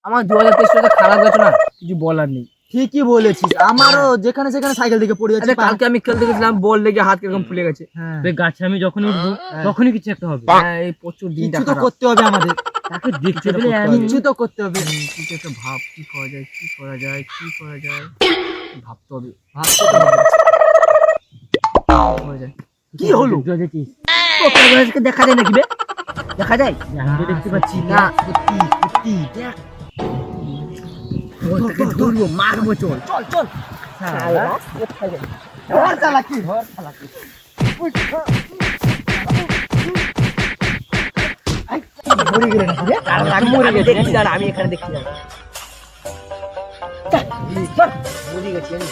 আমার 2023 সালে খারাপ গেছে না, কিছু বলার নেই। ঠিকই বলেছিস, আমারও যেখানে সেখানে সাইকেল থেকে পড়ে যাচ্ছে। আচ্ছা কালকে আমি খেলতে গেছিলাম, বল লেগে হাত কিরকম ফুলে গেছে। গাছে আমি যখন উঠবো তখনই কিছু একটা হবে। হ্যাঁ এই প্রচুর দিনটা কিছু তো খারাপ। করতে হবে আমাদের, তাকে দেখতে পেলে কিছু তো করতে হবে। কিছু একটা ভাব, কি করা যায়, কি করা যায়, কি করা যায়, ভাবতে হবে। ভাবতে তো হবে। করা যায়। কি হলো? দেখছিস আজকে দেখা যায় নাকি বে? দেখা যায় আমি তো দেখতে পাচ্ছি না। সত্যি সত্যি দেখ। ওটাকে ধরবো, মারবো, চল চল চল শালা। ধর চালাকি। মরে গেলে নাকি রে? আমি মরে গেছি, দেখছি দাঁড়া, আমি এখানে দেখছি দাঁড়া। মরে গেছি আমি।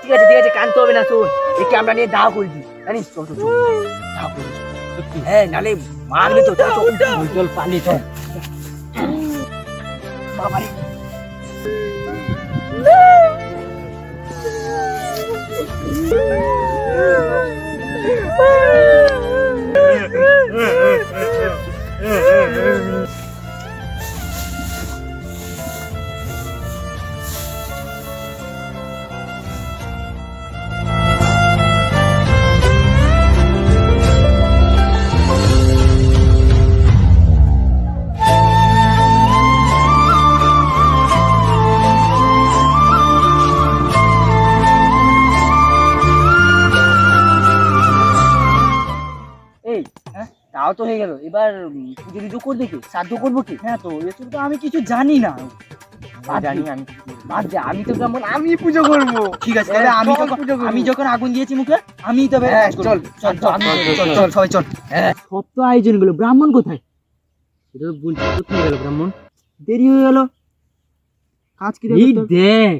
ঠিক আছে ঠিক আছে, কানতে হবে না, শোন এই ক্যামেরা নিয়ে দাও করে দি, জানিস? চল চল চল, দাও করে দি। হ্যাঁ নালে মারবে তো, চল চল চল পালি চল। বাবারে এই তাও তো হয়ে গেল, এবার পুজো টুজো করবে কি, শ্রাদ্ধ করবো কি? হ্যাঁ তো এসব তো আমি কিছু জানি না। জানি আমি, বাদ দে, আমি তো যেমন আমি পুজো করবো। ঠিক আছে তাহলে আমি চল যখন পুজো করবো। আমি যখন আগুন দিয়েছি মুখে, আমি তবে হ্যাঁ, কাজ করবো। চল, চল, চল, আমি- চল, চল সবাই চল। সত্য আয়োজন গুলো, ব্রাহ্মণ কোথায়? সেটা বলছি, কোথায় গেল ব্রাহ্মণ? দেরি হয়ে গেল, কাজ কি এই দেখ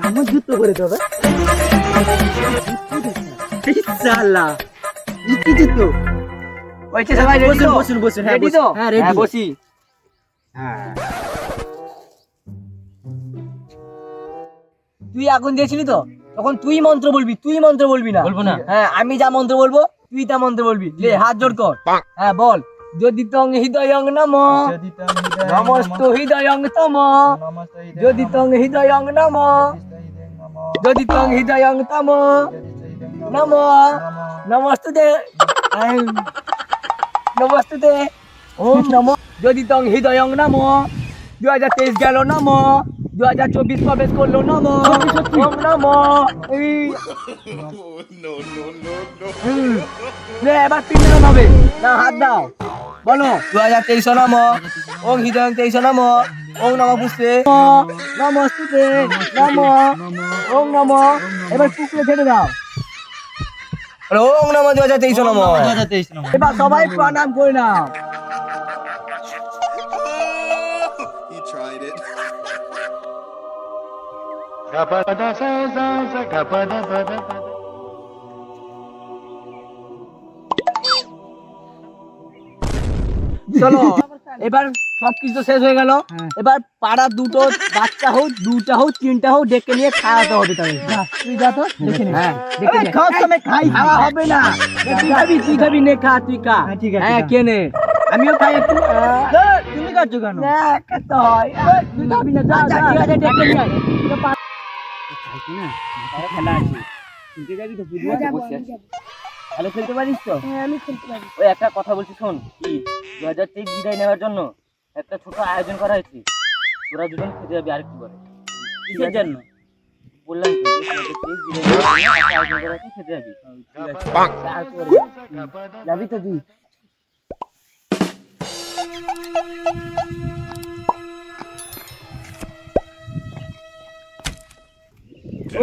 আমার যুদ্ধ করে দেবে। শালা কি যুদ্ধ? হয়েছে সবাই রেডি তো? বসুন বসুন, হ্যাঁ রেডি বসুন। তো? হ্যাঁ রেডি। বসি। তুই আগুন দিয়েছিলি তো, তখন তুই মন্ত্র বলবি, তুই মন্ত্র বলবি না। বলবো না। হ্যাঁ আমি যা মন্ত্র বলবো তুই তা মন্ত্র বলবি। লে হাত জোড় কর। হ্যাঁ বল। যদি তং হৃদয়ং নমঃ নমস্তু হৃদয়ং তম, যদি তং হৃদয়ং নমঃ, যদি তং হৃদয়ং তম নমঃ নমস্তুতে, নমস্তুতে, ওম নমঃ। যদি তং হৃদয়ং নমঃ, 2023 গেল নমঃ, 2024 প্রবেশ করলো নমঃ, ওম নমঃ। লে এবার 3 দিন হবে না, হাত দাও, বলো 2023 নমঃ, ওং হৃদয়ং 23 নমঃ, ওং নমঃ পুষ্পে নমস্তুতে নমঃ, ওং নমঃ। এবার পুকুরে ছেড়ে দাও, ওং নমঃ 2023 নমঃ। 2023 নম্বর। এবার সবাই প্রণাম করে নাও। He tried it. চলো এবার সবকিছু তো শেষ হয়ে গেল, এবার পাড়া দুটো বাচ্চা হোক, দুটা হোক, তিনটা হোক, ডেকে নিয়ে খাওয়াতে হবে তাদের। তুই যা তো দেখে নে। হ্যাঁ ডেকে নে। খাওয়ার সময় খাই। খাওয়া হবে না, তুই খাবি, তুই খাবি, নে খা, তুই খা। হ্যাঁ, ঠিক আছে, হ্যাঁ খা। কে নে, আমিও খাই একটু। তুমি কাটছো কেন? না খেতে হয়, তুই খাবি না, যা যা, ঠিক আছে ডেকে নিয়ে আয়। খেলা আছে, খেলতে যাবি তো? বুঝলি বসে আছি। ভালো খেলতে পারিস তো? হ্যাঁ আমি খেলতে পারি। ওই একটা কথা বলছি শোন, কি 2023 বিদায় নেওয়ার জন্য একটা ছোট আয়োজন করা হয়েছে, তোরা দুজন খেতে যাবি। আর কি বলে? কিসের জন্য বললাম তো, যে 2023 বিদায় নেওয়ার জন্য একটা আয়োজন করা হয়েছে, খেতে যাবি। তারপরে যাবি তো তুই?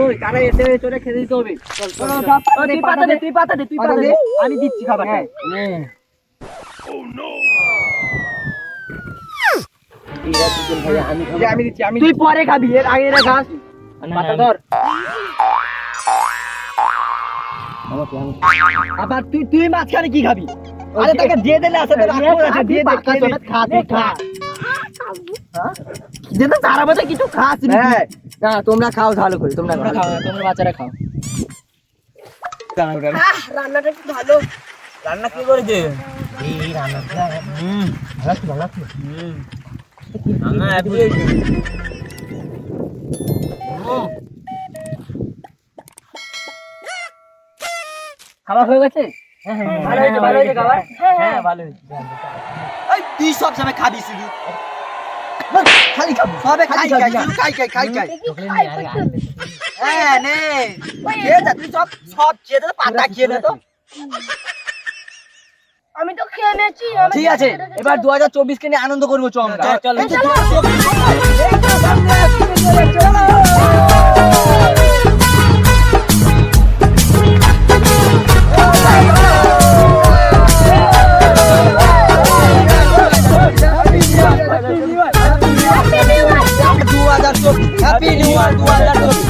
ওই কারা এসে চলে খেতে দিতে হবে। চল চল চল। তুই পাতা দে, তুই পাতা দে, তুই পাতা দে, আমি দিচ্ছি খাবার। হ্যাঁ আমি দিচ্ছি, তুই পরে খাবি, এর আগে এরা খাস। পাতা ধর। আবার তুই মাঝখানে কি খাবি? আরে তাকে দিয়ে দিলে আসলে রাগ করে আছে, দিয়ে দে, খেয়ে নে। খা তুই খা যেটা তারা বাতা কিছু খাস হ্যাঁ, না তোমরা খাও ভালো করে, তোমরা তোমরা খাও। খাও তোমরা বাচ্চারা খাও রান্নাটা কি ভালো। রান্না কি করেছে? এই রান্নাটা ভালো লাগছে রান্না হ্যাপি হয়েছে। খাবার হয়ে গেছে ভালো হয়েছে, ভালো হয়েছে খাবার? হ্যাঁ ভালো হয়েছে এই তুই সব সময় খাবি শুধু, খালি খাবি, সবে খালি খাবি না? খাই। চকলেট নিয়ে আরে হ্যাঁ নে, খেয়ে যা, তুই সব খেয়ে দে, পাতা খেয়ে নে তো। আমি তো খেয়ে নিয়েছি। ঠিক আছে, এবার 2024 কে নিয়ে আনন্দ করবো, চ আমরা। চল এই তো 2024 এই তো সামনে আসছে, চলো। Happy new year 2024।